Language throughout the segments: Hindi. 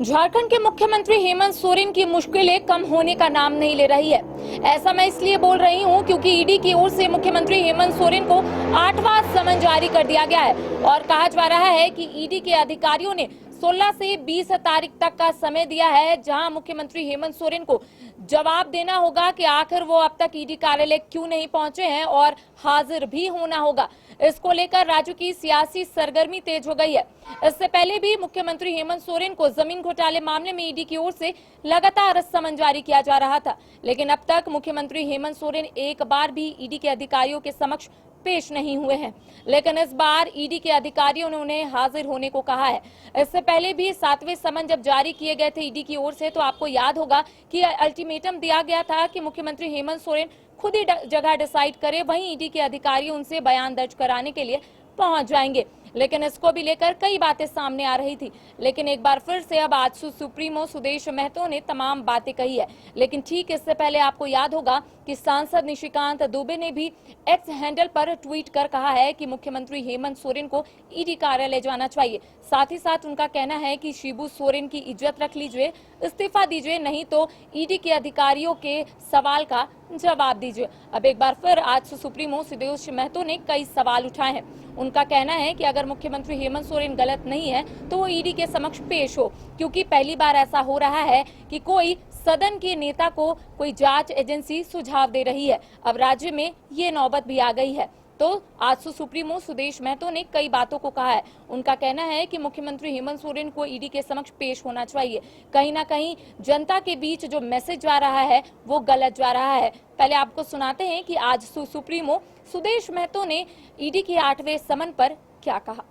झारखंड के मुख्यमंत्री हेमंत सोरेन की मुश्किलें कम होने का नाम नहीं ले रही है। ऐसा मैं इसलिए बोल रही हूं क्योंकि ईडी की ओर से मुख्यमंत्री हेमंत सोरेन को 8वां समन जारी कर दिया गया है और कहा जा रहा है कि ईडी के अधिकारियों ने 16 से 20 तारीख तक का समय दिया है, जहां मुख्यमंत्री हेमंत सोरेन को जवाब देना होगा कि आखिर वो अब तक ईडी कार्यालय क्यों नहीं पहुंचे हैं और हाजिर भी होना होगा। इसको लेकर राज्य की सियासी सरगर्मी तेज हो गई है। इससे पहले भी मुख्यमंत्री हेमंत सोरेन को जमीन घोटाले मामले में ईडी की ओर से लगातार समन जारी किया जा रहा था, लेकिन अब तक मुख्यमंत्री हेमंत सोरेन एक बार भी ईडी के अधिकारियों के समक्ष पेश नहीं हुए हैं। लेकिन इस बार ईडी के अधिकारियों ने उन्हें हाजिर होने को कहा है। इससे पहले भी 7वें समन जब जारी किए गए थे ईडी की ओर से, तो आपको याद होगा कि अल्टीमेटम दिया गया था कि मुख्यमंत्री हेमंत सोरेन खुद ही जगह डिसाइड करे, वहीं ईडी के अधिकारी उनसे बयान दर्ज कराने के लिए पहुंच जाएंगे। लेकिन इसको भी लेकर कई बातें सामने आ रही थी। लेकिन एक बार फिर से अब आजसू सुप्रीमो सुदेश महतो ने तमाम बातें कही है। लेकिन ठीक इससे पहले आपको याद होगा कि सांसद निशिकांत दुबे ने भी एक्स हैंडल पर ट्वीट कर कहा है कि मुख्यमंत्री हेमंत सोरेन को ईडी कार्यालय जाना चाहिए। साथ ही साथ उनका कहना है कि शिबू सोरेन की इज्जत रख लीजिए, इस्तीफा दीजिए, नहीं तो ईडी के अधिकारियों के सवाल का जवाब दीजिए। अब एक बार फिर आज सुप्रीमो सुदेश महतो ने कई सवाल उठाए हैं। उनका कहना है कि अगर मुख्यमंत्री हेमंत सोरेन गलत नहीं है तो वो ईडी के समक्ष पेश हो, क्योंकि पहली बार ऐसा हो रहा है कि कोई सदन के नेता को कोई जांच एजेंसी सुझाव दे रही है। अब राज्य में ये नौबत भी आ गई है। तो आज सुप्रीमो सुदेश महतो ने कई बातों को कहा है। उनका कहना है कि मुख्यमंत्री हेमंत सोरेन को ईडी के समक्ष पेश होना चाहिए। कहीं ना कहीं जनता के बीच जो मैसेज जा रहा है वो गलत जा रहा है। पहले आपको सुनाते हैं कि आज सुप्रीमो सुदेश महतो ने ईडी के 8वें समन पर क्या कहा।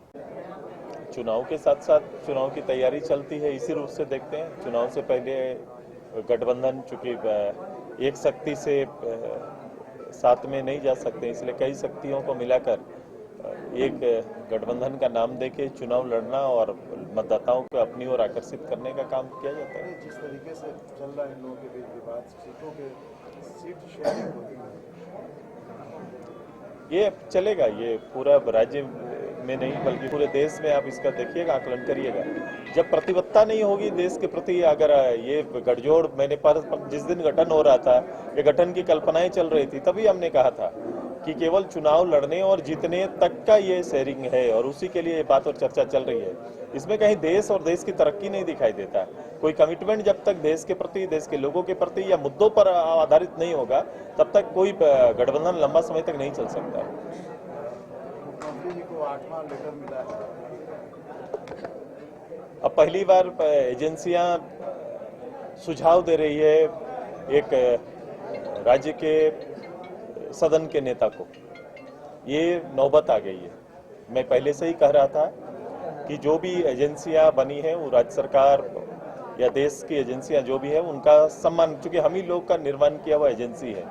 चुनाव के साथ साथ चुनाव की तैयारी चलती है, इसी रूप से देखते हैं। चुनाव से पहले गठबंधन चूंकि एक शक्ति से साथ में नहीं जा सकते, इसलिए कई शक्तियों को मिलाकर एक गठबंधन का नाम देके चुनाव लड़ना और मतदाताओं को अपनी ओर आकर्षित करने का काम किया जाता है। जिस तरीके से चल रहा है इन लोगों के बीच विवाद, सीटों के सीट शेयरिंग होती है, ये चलेगा। ये पूरा राज्य में नहीं बल्कि पूरे देश में आप इसका देखिएगा, आकलन करिएगा। जब प्रतिबद्धता नहीं होगी देश के प्रति, अगर ये गठजोड़, मैंने पर जिस दिन गठन हो रहा था, ये गठन की कल्पनाएं चल रही थी, तभी हमने कहा था कि केवल चुनाव लड़ने और जीतने तक का ये शेयरिंग है और उसी के लिए ये बात और चर्चा चल रही है। इसमें कहीं देश और देश की तरक्की नहीं दिखाई देता। कोई कमिटमेंट जब तक देश के प्रति, देश के लोगों के प्रति या मुद्दों पर आधारित नहीं होगा, तब तक कोई गठबंधन लंबा समय तक नहीं चल सकता। मुख्यमंत्री जी को 8वां लेटर मिला है। अब पहली बार एजेंसियां सुझाव दे रही है एक राज्य के सदन के नेता को। ये नौबत आ गई है। मैं पहले से ही कह रहा था कि जो भी एजेंसियां बनी है वो राज्य सरकार या देश की एजेंसियां जो भी है उनका सम्मान, चूंकि हम ही लोग का निर्माण किया हुआ एजेंसी है।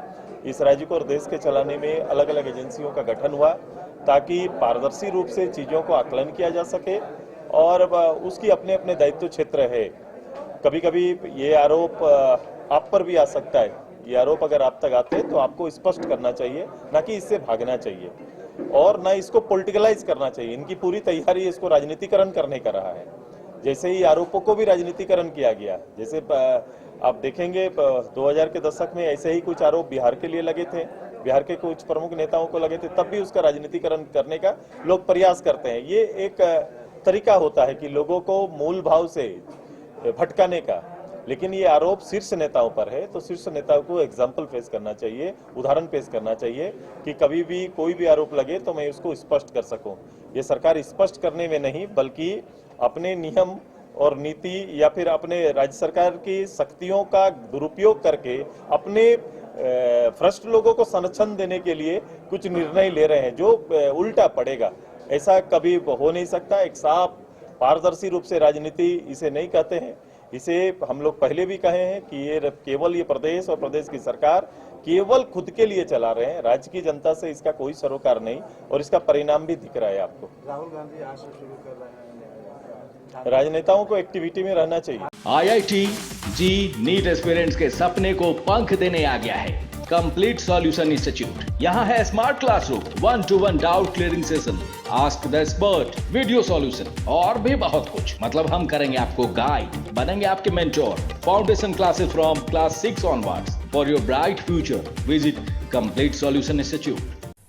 इस राज्य को और देश के चलाने में अलग अलग एजेंसियों का गठन हुआ ताकि पारदर्शी रूप से चीजों को आकलन किया जा सके और उसकी अपने अपने दायित्व क्षेत्र है। कभी कभी ये आरोप आप पर भी आ सकता है। ये आरोप अगर आप तक आते हैं तो आपको स्पष्ट करना चाहिए, ना कि इससे भागना चाहिए और ना इसको पॉलिटिकलाइज करना चाहिए। इनकी पूरी तैयारी इसको राजनीतिकरण करने का रहा है। जैसे ही आरोपों को भी राजनीतिकरण किया गया, जैसे आप देखेंगे 2000 के दशक में ऐसे ही कुछ आरोप बिहार के लिए लगे थे, बिहार के कुछ प्रमुख नेताओं को लगे थे, तब भी उसका राजनीतिकरण करने का लोग प्रयास करते हैं। ये एक तरीका होता है कि लोगों को मूल भाव से भटकाने का। लेकिन ये आरोप शीर्ष नेताओं पर है, तो शीर्ष नेताओं को एग्जाम्पल पेश करना चाहिए, उदाहरण पेश करना चाहिए कि कभी भी कोई भी आरोप लगे तो मैं उसको स्पष्ट कर सकूं। ये सरकार स्पष्ट करने में नहीं बल्कि अपने नियम और नीति या फिर अपने राज्य सरकार की शक्तियों का दुरुपयोग करके अपने भ्रष्ट लोगों को संरक्षण देने के लिए कुछ निर्णय ले रहे हैं जो उल्टा पड़ेगा। ऐसा कभी हो नहीं सकता। एक साफ पारदर्शी रूप से राजनीति इसे नहीं कहते हैं। इसे हम लोग पहले भी कहे हैं कि ये केवल ये प्रदेश और प्रदेश की सरकार केवल खुद के लिए चला रहे हैं। राज्य की जनता से इसका कोई सरोकार नहीं और इसका परिणाम भी दिख रहा है आपको। राहुल गांधी आज से शुरू कर रहे हैं। राजनेताओं को एक्टिविटी में रहना चाहिए। IIT जी नीट एस्पिरेंट्स के सपने को पंख देने आ गया है। Complete solution institute. यहाँ है smart classroom, 1-to-1 doubt clearing session, ask the expert, video solution और भी बहुत कुछ। मतलब हम करेंगे आपको गाइड, बनेंगे आपके mentor. Foundation classes from class 6 onwards for your bright future. Visit complete solution institute.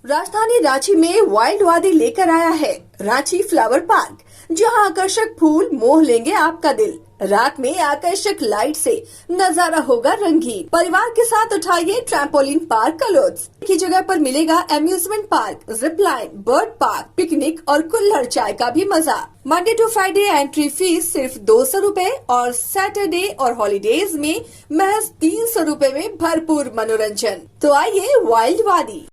राजधानी रांची में वाइल्ड वादी लेकर आया है रांची फ्लावर पार्क, जहां आकर्षक फूल मोह लेंगे आपका दिल। रात में आकर्षक लाइट से नजारा होगा रंगीन। परिवार के साथ उठाइए ट्रैम्पोलिन पार्क का लुत्फ। की जगह पर मिलेगा amusement park, zip line, bird park, picnic और कुल्हड़ चाय का भी मजा। Monday to Friday entry fee सिर्फ 200 रूपए और सैटरडे और हॉलीडेज में महज 300 रूपए में भरपूर मनोरंजन। तो आइए वाइल्ड वादी।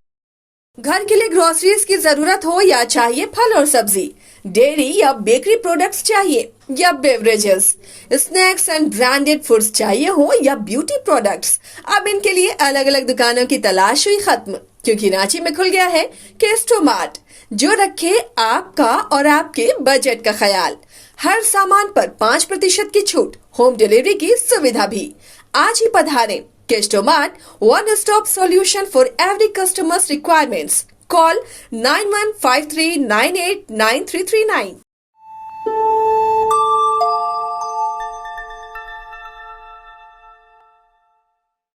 घर के लिए ग्रोसरीज की जरूरत हो या चाहिए फल और सब्जी, डेयरी या बेकरी प्रोडक्ट्स चाहिए या beverages, snacks and branded foods चाहिए हो या ब्यूटी प्रोडक्ट्स, अब इनके लिए अलग अलग दुकानों की तलाश हुई खत्म, क्योंकि रांची में खुल गया है केस्टो मार्ट, जो रखे आपका और आपके बजट का ख्याल। हर सामान पर 5% की छूट, होम डिलीवरी की सुविधा भी। आज ही पधारें Kesto Mart, one-stop solution for every customer's requirements. Call 9153989339.